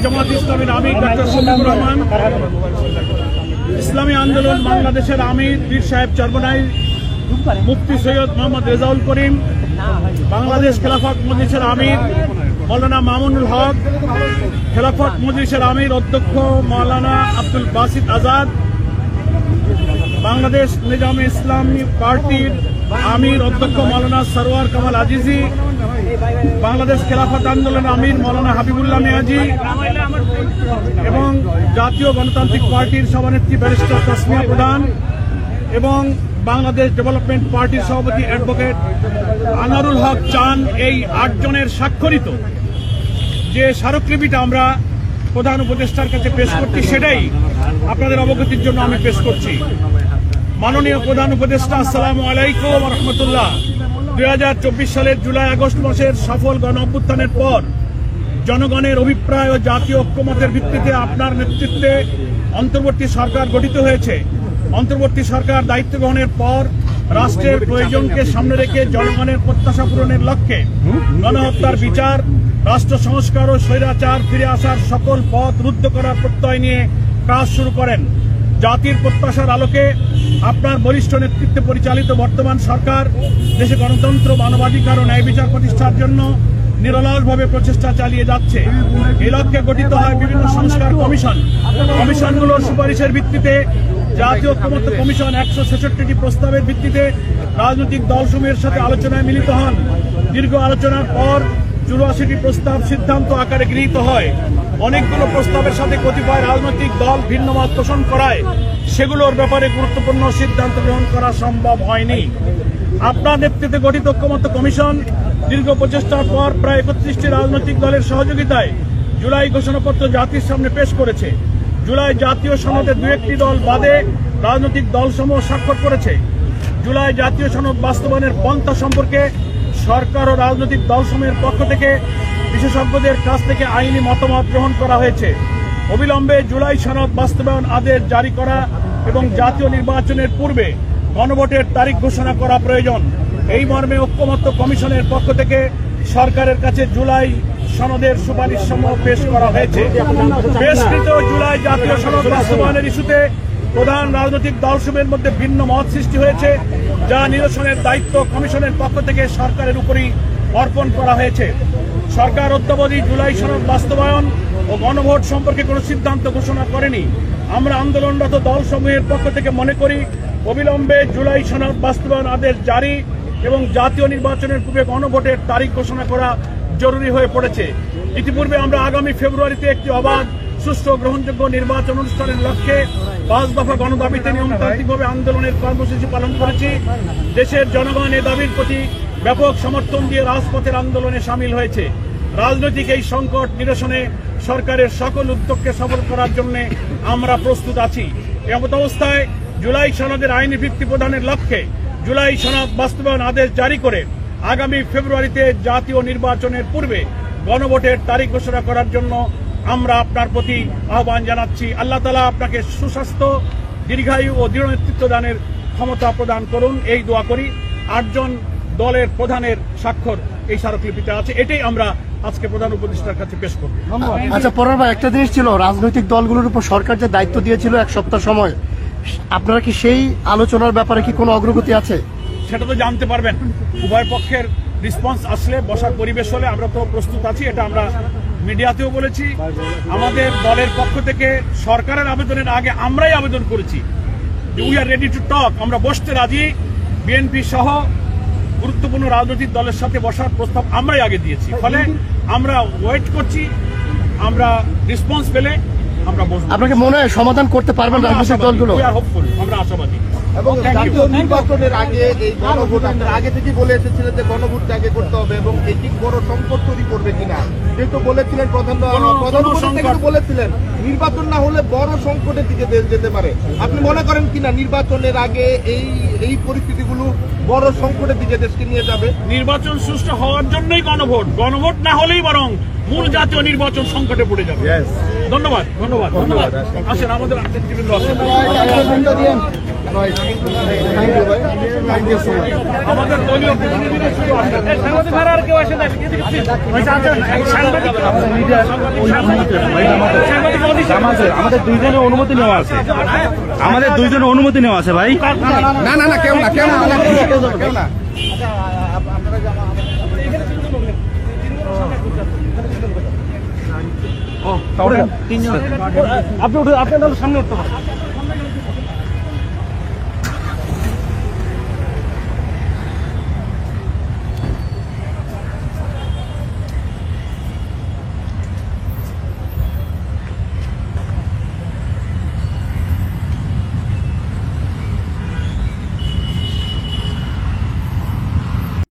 জামাত ইসলামের আমির ডক্টর শফিকুর রহমান, ইসলামী আন্দোলন বাংলাদেশের আমির পীর সাহেব চরমনাই, মুফতি সৈয়দ মোহাম্মদ রেজাউল করিম, বাংলাদেশ খেলাফত মজলিসের আমির মৌলানা মামুনুল হক, খেলাফত মজলিসের আমির অধ্যক্ষ মৌলানা আব্দুল বাসিত আজাদ, বাংলাদেশ নিজামে ইসলামী পার্টির আমির অধ্যক্ষ মৌলানা সরওয়ার কামাল আজিজি, বাংলাদেশ খেলাফত আন্দোলনের আমির মৌলানা হাবিবুল্লাহ মিয়াজি এবং জাতীয় গণতান্ত্রিক পার্টির সভানেত্রী ব্যারিস্টার তাসমিয়া প্রধান এবং বাংলাদেশ ডেভেলপমেন্ট পার্টির সভাপতি অ্যাডভোকেট আনারুল হক চান, এই 8 জনের স্বাক্ষরিত যে স্মারকলিপিটা আমরা প্রধান উপদেষ্টার কাছে পেশ করছি, সেটাই আপনাদের অবগতির জন্য আমি পেশ করছি। মাননীয় প্রধান উপদেষ্টা, আসসালামু আলাইকুম ওয়া রাহমাতুল্লাহ। 2024 সালের জুলাই আগস্ট মাসের সফল গণ অভ্যুত্থানের পর জনগণের অভিপ্রায় ও জাতীয় ঐক্যমতের ভিত্তিতে আপনার নেতৃত্বে অন্তর্বর্তী সরকার গঠিত হয়েছে। অন্তর্বর্তী সরকার দায়িত্ব গ্রহণের পর রাষ্ট্রের প্রয়োজনকে সামনে রেখে জনগণের প্রত্যাশা পূরণের লক্ষ্যে গণহত্যার বিচার, রাষ্ট্র সংস্কার ও স্বৈরাচার ফিরে আসার সকল পথ রুদ্ধ করার প্রত্যয় নিয়ে কাজ শুরু করেন। জাতির প্রত্যাশার আলোকে আপনার বরিষ্ঠ নেতৃত্বে পরিচালিত বর্তমান সরকার দেশে গণতন্ত্র, মানবাধিকার ও ন্যায় বিচার প্রতিষ্ঠার জন্য নিরলসভাবে প্রচেষ্টা চালিয়ে যাচ্ছে। এই লক্ষ্যে গঠিত হয় বিভিন্ন সংস্কার কমিশন। কমিশনগুলোর সুপারিশের ভিত্তিতে জাতীয় ঐক্যমত্য কমিশন 166টি প্রস্তাবের ভিত্তিতে রাজনৈতিক দলসমূহের সাথে আলোচনায় মিলিত হন। দীর্ঘ আলোচনার পর 84টি প্রস্তাব সিদ্ধান্ত আকারে গৃহীত হয়। অনেকগুলো প্রস্তাবের সাথে কতিপয় রাজনৈতিক দল ভিন্ন মত পোষণ করায় সেগুলোর ব্যাপারে গুরুত্বপূর্ণ সিদ্ধান্ত গ্রহণ করা সম্ভব হয়নি। আপনার নেতৃত্বে গঠিত ঐক্যমত্য কমিশন দীর্ঘ প্রচেষ্টার পর প্রায় 31টি রাজনৈতিক দলের সহযোগিতায় জুলাই ঘোষণাপত্র জাতির সামনে পেশ করেছে। জুলাই জাতীয় সনদে 2-1টি দল বাদে রাজনৈতিক দলসমূহ স্বাক্ষর করেছে। জুলাই জাতীয় সনদ বাস্তবায়নের পন্থা সম্পর্কে সরকার ও রাজনৈতিক দলসমূহের পক্ষ থেকে বিশেষজ্ঞদের কাছ থেকে আইনি মতামত গ্রহণ করা হয়েছে। অবিলম্বে জুলাই সনদ বাস্তবায়ন আদেশ জারি করা এবং জাতীয় নির্বাচনের পূর্বে গণভোটের তারিখ ঘোষণা করা প্রয়োজন। এই মর্মে ঐক্যমত্য কমিশনের পক্ষ থেকে সরকারের কাছে জুলাই সনদের সুপারিশ সমূহ পেশ করা হয়েছে। পেশকৃত জুলাই জাতীয় সনদ বাস্তবায়নের ইস্যুতে প্রধান রাজনৈতিক দলসমূহের মধ্যে ভিন্ন মত সৃষ্টি হয়েছে, যা নিরসনের দায়িত্ব কমিশনের পক্ষ থেকে সরকারের উপরই অর্পণ করা হয়েছে। সরকার অদ্যাবধি জুলাই সনদ বাস্তবায়ন ও গণভোট সম্পর্কে কোনো সিদ্ধান্ত ঘোষণা করেনি। আমরা আন্দোলনরত দলসমূহের পক্ষ থেকে মনে করি অবিলম্বে জুলাই সনদ বাস্তবায়ন আদেশ জারি এবং জাতীয় নির্বাচনের পূর্বে গণভোটের তারিখ ঘোষণা করা জরুরি হয়ে পড়েছে। ইতিপূর্বে আমরা আগামী ফেব্রুয়ারিতে একটি অবাধ, সুষ্ঠু ও গ্রহণযোগ্য নির্বাচন অনুষ্ঠানের লক্ষ্যে 5 দফা গণদাবিতে নিয়মতান্ত্রিকভাবে আন্দোলনের কর্মসূচি পালন করেছি। দেশের জনগণ এ দাবির প্রতি ব্যাপক সমর্থন দিয়ে রাজপথের আন্দোলনে সামিল হয়েছে। রাজনৈতিক এই সংকট নিরসনে সরকারের সকল উদ্যোগকে সফল করার জন্য আমরা প্রস্তুত আছি। এমত অবস্থায় জুলাই সনদের আইনি ভিত্তি প্রদানের লক্ষ্যে জুলাই সনদ বাস্তবায়ন আদেশ জারি করে আগামী ফেব্রুয়ারিতে জাতীয় নির্বাচনের পূর্বে গণভোটের তারিখ ঘোষণা করার জন্য আমরা আপনার প্রতি আহ্বান জানাচ্ছি। আল্লাহ তাআলা আপনাকে সুস্বাস্থ্য, দীর্ঘায়ু ও দৃঢ় নেতৃত্ব দানের ক্ষমতা প্রদান করুন, এই দোয়া করি। 8 জন দলের প্রধানের স্বাক্ষর এই স্মারকলিপিতে আছে। এটাই আমরা আজকে প্রধান উপদেষ্টার কাছে পেশ করব। আচ্ছা পরার ভাই, একটা জিনিস ছিল, রাজনৈতিক দলগুলোর উপর সরকার যে দায়িত্ব দিয়েছিল 1 সপ্তাহ সময়, আপনারা কি সেই আলোচনার ব্যাপারে কি কোনো অগ্রগতি আছে? সেটা তো জানতে পারবেন। উভয় পক্ষের রেসপন্স আসলে, বসার পরিবেশ হলে আমরা তো প্রস্তুত আছি। এটা আমরা মিডিয়াতেও বলেছি। আমাদের দলের পক্ষ থেকে সরকারের আবেদনের আগে আমরাই আবেদন করেছি যে we are ready to talk, আমরা বসতে রাজি। বিএনপি সহ গুরুত্বপূর্ণ রাজনৈতিক দলের সাথে বসার প্রস্তাব আমরাই আগে দিয়েছি। ফলে আমরা ওয়েট করছি, আমরা রেসপন্স পেলে আমরা বসবো। আপনাকে মনে হয় সমাধান করতে পারবেন রাজনৈতিক দলগুলো? আমরা আশাবাদী। এবং জাতীয় নির্বাচনের আগে এই গণভোট আপনারা আগে থেকে বলে এসেছিলেন যে গণভোটটা আগে করতে হবে, এবং এটি বড় সংকট তৈরি করবে কিনা, যেহেতু বলেছিলেন প্রধানমন্ত্রী বলেছিলেন নির্বাচন না হলে বড় সংকটের দিকে দেশ যেতে পারে। আপনি মনে করেন কিনা নির্বাচনের আগে এই পরিস্থিতিগুলো বড় সংকটের দিকে দেশকে নিয়ে যাবে? নির্বাচন সুষ্ঠু হওয়ার জন্যই গণভোট, গণভোট না হলেই বরং মূল জাতীয় নির্বাচন সংকটে পড়ে যাবে। ধন্যবাদ। আসেন আমাদের আমাদের দলীয় প্রতিনিধিরা শুধু আসেন। আমাদের দুইজনের অনুমতি নেওয়া আছে, আমাদের দুইজনের অনুমতি নেওয়া আছে ভাই। না না না, কেউ না, কেউ না, কেউ না। আপনি সামনে উঠতে পারেন।